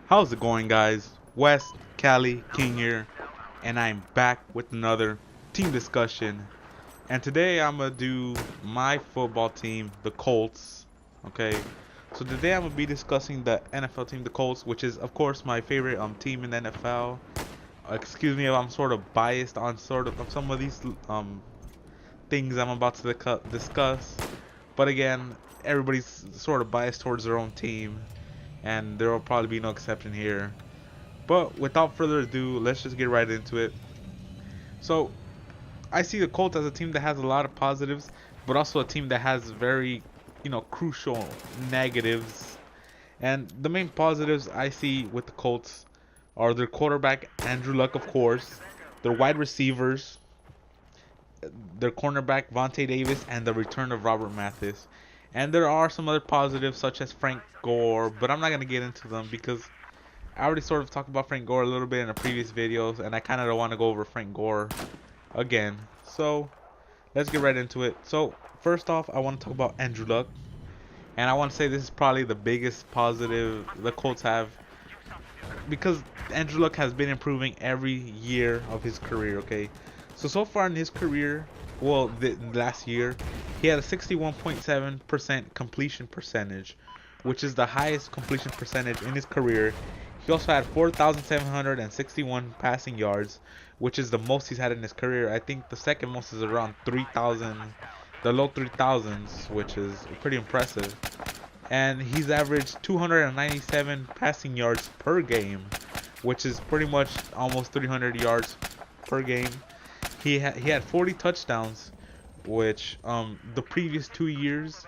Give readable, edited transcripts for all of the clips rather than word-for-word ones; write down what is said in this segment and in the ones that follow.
How's it going, guys? West, Cali, King here, and I'm back with another team discussion. And today I'm gonna do my football team, the Colts. Okay, so today I'm gonna be discussing the NFL team, the Colts, which is of course my favorite team in the NFL. Excuse me if I'm sort of biased on some of these things I'm about to discuss, but again, everybody's sort of biased towards their own team, and there will probably be no exception here. But without further ado, let's just get right into it. So, I see the Colts as a team that has a lot of positives, but also a team that has very, crucial negatives. And the main positives I see with the Colts are their quarterback, Andrew Luck, of course, their wide receivers, their cornerback, Vontae Davis, and the return of Robert Mathis. And there are some other positives, such as Frank Gore, but I'm not going to get into them because I already sort of talked about Frank Gore a little bit in the previous videos, and I kind of don't want to go over Frank Gore again. So, let's get right into it. So, first off, I want to talk about Andrew Luck, and I want to say this is probably the biggest positive the Colts have because Andrew Luck has been improving every year of his career, okay? So far in his career, well, last year, he had a 61.7% completion percentage, which is the highest completion percentage in his career. He also had 4,761 passing yards, which is the most he's had in his career. I think the second most is around 3,000, the low 3,000s, which is pretty impressive. And he's averaged 297 passing yards per game, which is pretty much almost 300 yards per game. He had 40 touchdowns, which the previous 2 years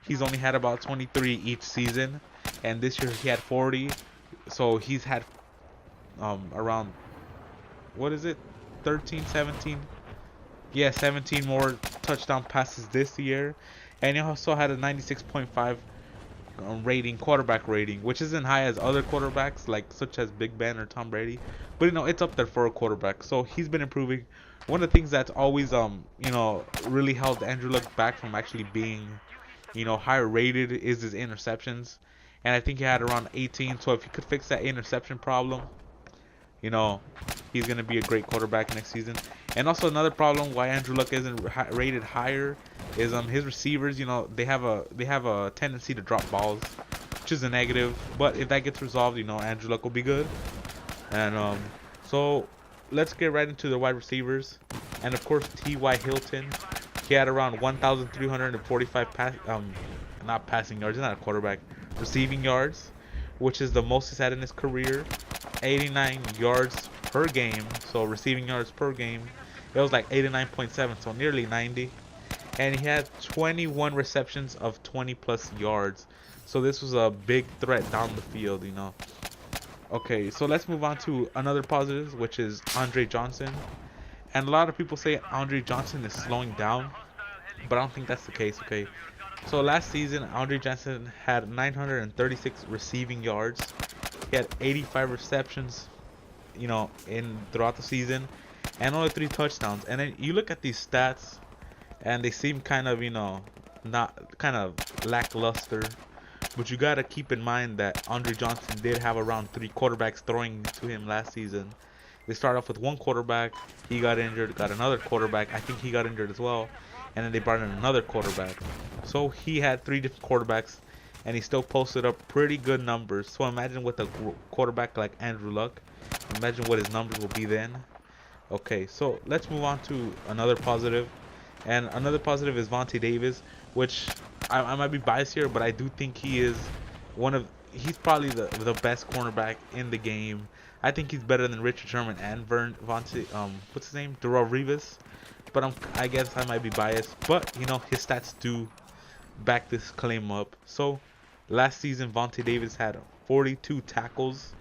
he's only had about 23 each season, and this year he had 40. So he's had around, what is it, 13, 17? Yeah, 17 more touchdown passes this year, and he also had a 96.5 quarterback rating, which isn't high as other quarterbacks like such as Big Ben or Tom Brady, but it's up there for a quarterback. So he's been improving. One of the things that's always really held Andrew Luck back from actually being higher rated is his interceptions, and I think he had around 18. So if he could fix that interception problem, you know, he's gonna be a great quarterback next season. And also another problem why Andrew Luck isn't rated higher is his receivers. They have a tendency to drop balls, which is a negative. But if that gets resolved, Andrew Luck will be good. And so let's get right into the wide receivers. And of course, T.Y. Hilton. He had around 1,345 not passing yards. He's not a quarterback. Receiving yards, which is the most he's had in his career. 89 yards per game. So receiving yards per game, it was like 89.7, so nearly 90. And he had 21 receptions of 20 plus yards. So this was a big threat down the field, Okay, so let's move on to another positive, which is Andre Johnson. And a lot of people say Andre Johnson is slowing down, but I don't think that's the case, okay? So last season, Andre Johnson had 936 receiving yards. He had 85 receptions, in throughout the season, and only 3 touchdowns. And then you look at these stats, and they seem kind of, not kind of lackluster. But you gotta keep in mind that Andre Johnson did have around 3 quarterbacks throwing to him last season. They started off with one quarterback, he got injured, got another quarterback, I think he got injured as well, and then they brought in another quarterback. So he had 3 different quarterbacks, and he still posted up pretty good numbers. So imagine with a quarterback like Andrew Luck, imagine what his numbers will be then. Okay, so let's move on to another positive. And another positive is Vontae Davis, which I might be biased here, but I do think he is he's probably the best cornerback in the game. I think he's better than Richard Sherman and Vontae, what's his name? Darrelle Revis. But I guess I might be biased. But, his stats do back this claim up. So, last season, Vontae Davis had 42 tackles,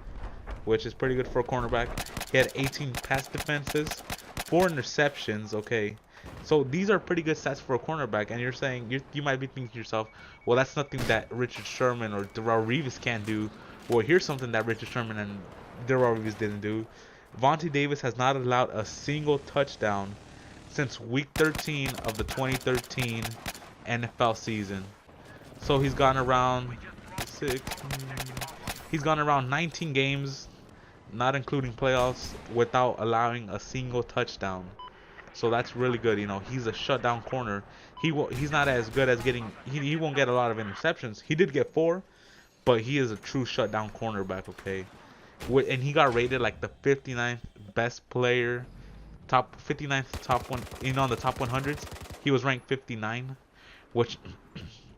which is pretty good for a cornerback. He had 18 pass defenses, 4 interceptions, okay? So these are pretty good stats for a cornerback, and you're saying, you might be thinking to yourself, well, that's nothing that Richard Sherman or Darrelle Revis can't do. Well, here's something that Richard Sherman and Darrelle Revis didn't do. Vontae Davis has not allowed a single touchdown since week 13 of the 2013 NFL season. So he's gone around 6. He's gone around 19 games, not including playoffs, without allowing a single touchdown. So that's really good. He's a shutdown corner. He's not as good as getting. He won't get a lot of interceptions. He did get 4, but he is a true shutdown cornerback. Okay, and he got rated like the 59th best player, top 59th top one. On the top 100s, he was ranked 59, which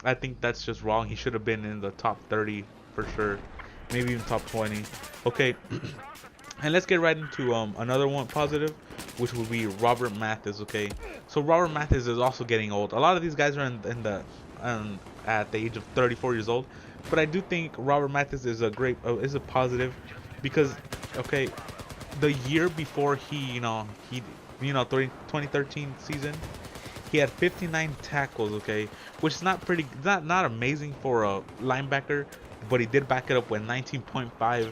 I think that's just wrong. He should have been in the top 30 for sure, maybe even top 20. Okay, and let's get right into another one positive, which would be Robert Mathis. Okay, so Robert Mathis is also getting old. A lot of these guys are in the at the age of 34 years old, but I do think Robert Mathis is a great is a positive because okay, the year before he 2013 season, he had 59 tackles, okay, which is not amazing for a linebacker, but he did back it up with 19.5,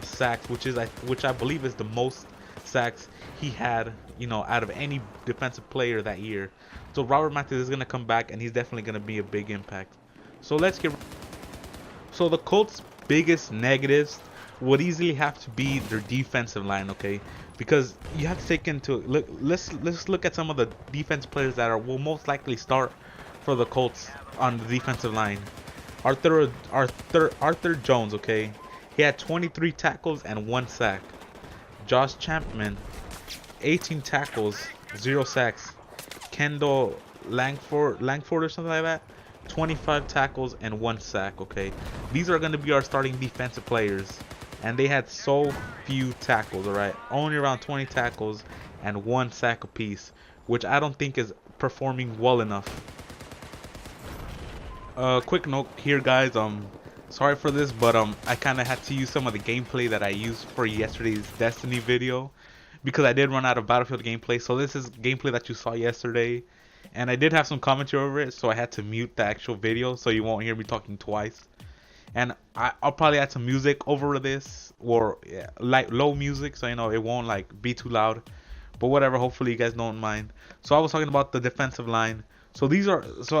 sacks, which I believe is the most sacks he had, out of any defensive player that year. So Robert Mathis is gonna come back, and he's definitely gonna be a big impact. So So the Colts' biggest negatives would easily have to be their defensive line, okay? Because you have to take into look. Let's look at some of the defense players that will most likely start for the Colts on the defensive line. Arthur Jones, okay? He had 23 tackles and 1 sack. Josh Chapman, 18 tackles, 0 sacks. Kendall Langford or something like that, 25 tackles and 1 sack, okay? These are going to be our starting defensive players. And they had so few tackles, alright? Only around 20 tackles and 1 sack apiece, which I don't think is performing well enough. Quick note here, guys. Sorry for this, but I kind of had to use some of the gameplay that I used for yesterday's Destiny video because I did run out of Battlefield gameplay. So this is gameplay that you saw yesterday, and I did have some commentary over it, so I had to mute the actual video so you won't hear me talking twice. And I'll probably add some music over this, or like low music, so it won't like be too loud. But whatever, hopefully you guys don't mind. So I was talking about the defensive line. So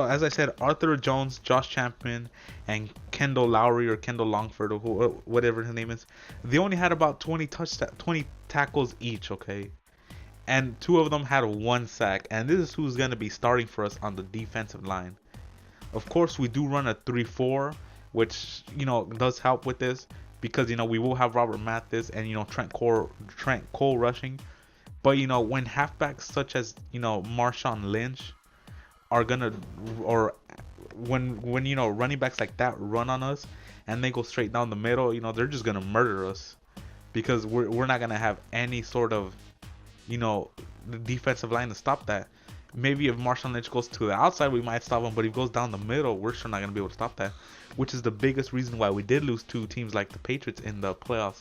as I said, Arthur Jones, Josh Chapman, and Kendall Lowry or Kendall Longford or whatever his name is. They only had about 20 tackles each, okay? And 2 of them had 1 sack. And this is who's going to be starting for us on the defensive line. Of course, we do run a 3-4. Which does help with this because we will have Robert Mathis and Trent Cole rushing, but when halfbacks such as Marshawn Lynch are gonna, or when running backs like that run on us and they go straight down the middle, they're just gonna murder us because we're not gonna have any sort of the defensive line to stop that. Maybe if Marshawn Lynch goes to the outside, we might stop him. But if he goes down the middle, we're sure not going to be able to stop that. Which is the biggest reason why we did lose to teams like the Patriots in the playoffs.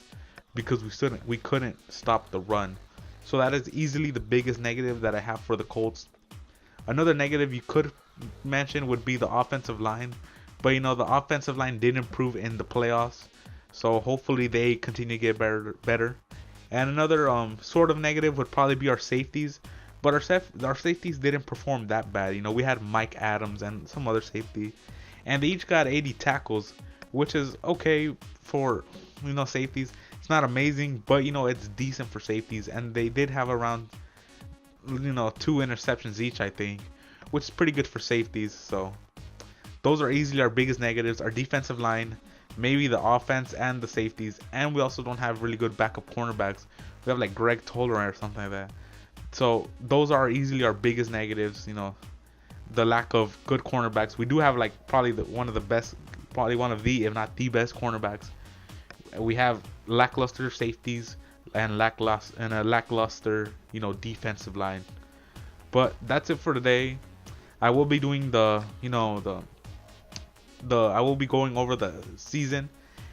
Because we couldn't stop the run. So that is easily the biggest negative that I have for the Colts. Another negative you could mention would be the offensive line. But the offensive line did improve in the playoffs. So hopefully they continue to get better. And another sort of negative would probably be our safeties. But our safeties didn't perform that bad. We had Mike Adams and some other safety, and they each got 80 tackles, which is okay for safeties. It's not amazing, but it's decent for safeties. And they did have around 2 interceptions each, I think, which is pretty good for safeties. So those are easily our biggest negatives. Our defensive line, maybe the offense and the safeties, and we also don't have really good backup cornerbacks. We have like Greg Toler or something like that. So those are easily our biggest negatives, the lack of good cornerbacks. We do have like probably one of the, if not the best cornerbacks. We have lackluster safeties and a lackluster, defensive line. But that's it for today. I will be doing I will be going over the season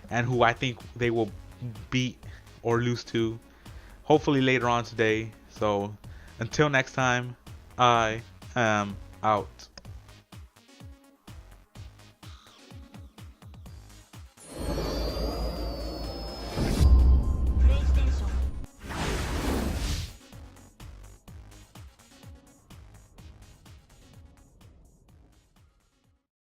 and who I think they will beat or lose to, hopefully later on today. So until next time, I am out.